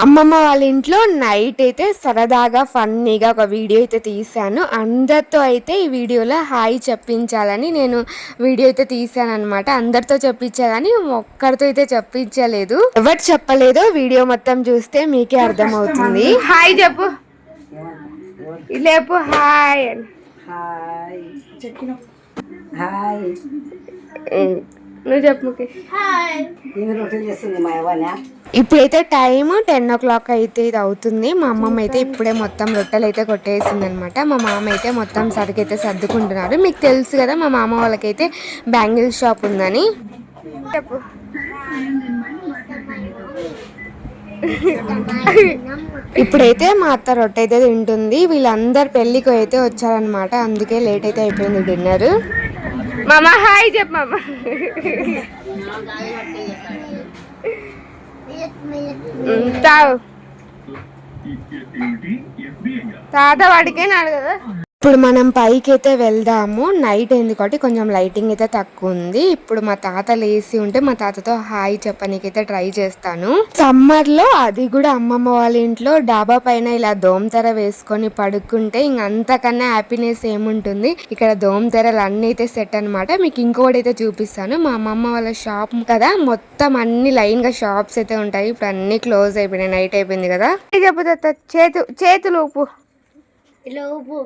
అమ్మమ్మ వాళ్ళ ఇంట్లో నైట్ అయితే సరదాగా ఫన్నీగా ఒక వీడియో అయితే తీసాను. అందరితో అయితే ఈ వీడియోలో హాయ్ చెప్పించాలని నేను వీడియో అయితే తీసాను అనమాట. అందరితో చెప్పించాలని ఒక్కరితో అయితే చెప్పించలేదు. ఎవరు చెప్పలేదో వీడియో మొత్తం చూస్తే మీకే అర్థమవుతుంది. హాయ్ చెప్పు, లేపు హాయ్ అని. నువ్వు చెప్పు. ఇప్పుడైతే టైం 10 o'clock అయితే ఇది అవుతుంది. మా అమ్మమ్మ అయితే ఇప్పుడే మొత్తం రొట్టెలు అయితే కొట్టేసింది అనమాట. మా మామ అయితే మొత్తం సరికైతే సర్దుకుంటున్నారు. మీకు తెలుసు కదా మా మామ వాళ్ళకైతే బ్యాంగిల్ షాప్ ఉందని. చెప్పు. ఇప్పుడైతే మా అత్త రొట్టె అయితే తింటుంది. వీళ్ళందరు పెళ్ళికి అయితే వచ్చారనమాట, అందుకే లేట్ అయితే అయిపోయింది డిన్నర్. మామ హాయ్ చెప్పు మామ. తాత వాడికేనాడు కదా. ఇప్పుడు మనం పైకి అయితే వెళ్దాము. నైట్ అయింది కాబట్టి కొంచెం లైటింగ్ అయితే తక్కువ ఉంది. ఇప్పుడు మా తాత లేసి ఉంటే మా తాతతో హాయ్ చెప్పనీకైతే ట్రై చేస్తాను. సమ్మర్ లో అది కూడా అమ్మమ్మ వాళ్ళ ఇంట్లో డాబా పైన ఇలా దోమతెర వేసుకొని పడుకుంటే ఇంక అంతకన్నా హ్యాపీనెస్ ఏముంటుంది. ఇక్కడ దోమతెరలు అన్ని అయితే సెట్ అనమాట. మీకు ఇంకోటి అయితే చూపిస్తాను. మా అమ్మమ్మ వాళ్ళ షాప్ కదా, మొత్తం అన్ని లైన్ గా షాప్స్ అయితే ఉంటాయి. ఇప్పుడు అన్ని క్లోజ్ అయిపోయినాయి, నైట్ అయిపోయింది కదా. చెప్పు చేతులు ఊపు. ఇలా ఊపు.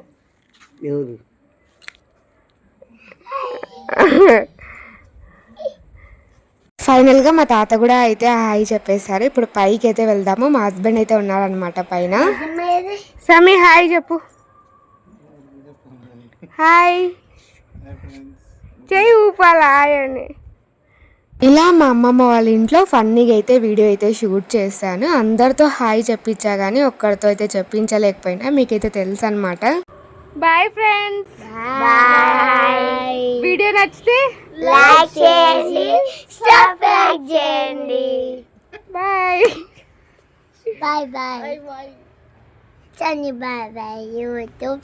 ఫైనల్ గా మా తాత కూడా అయితే హాయ్ చెప్పేశారు. ఇప్పుడు పైకి అయితే వెళ్దాము. మా హస్బెండ్ అయితే ఉన్నారనమాట పైన. సమీ హాయ్ చెప్పు. హాయ్ చెయ్యి ఊపాల హాయ్ అని. ఇలా మా అమ్మమ్మ వాళ్ళ ఇంట్లో ఫన్నీగా అయితే వీడియో అయితే షూట్ చేశాను. అందరితో హాయ్ చెప్పించా కానీ ఒక్కరితో అయితే చెప్పించలేకపోయినా. మీకైతే తెలుసు అనమాట. Bye friends. బాయ్. వీడియో నచ్చితే లైక్ చేయండి, సబ్స్క్రైబ్ చేయండి. Bye bye bye. చని బాయ్ బాయ్ యూట్యూబ్.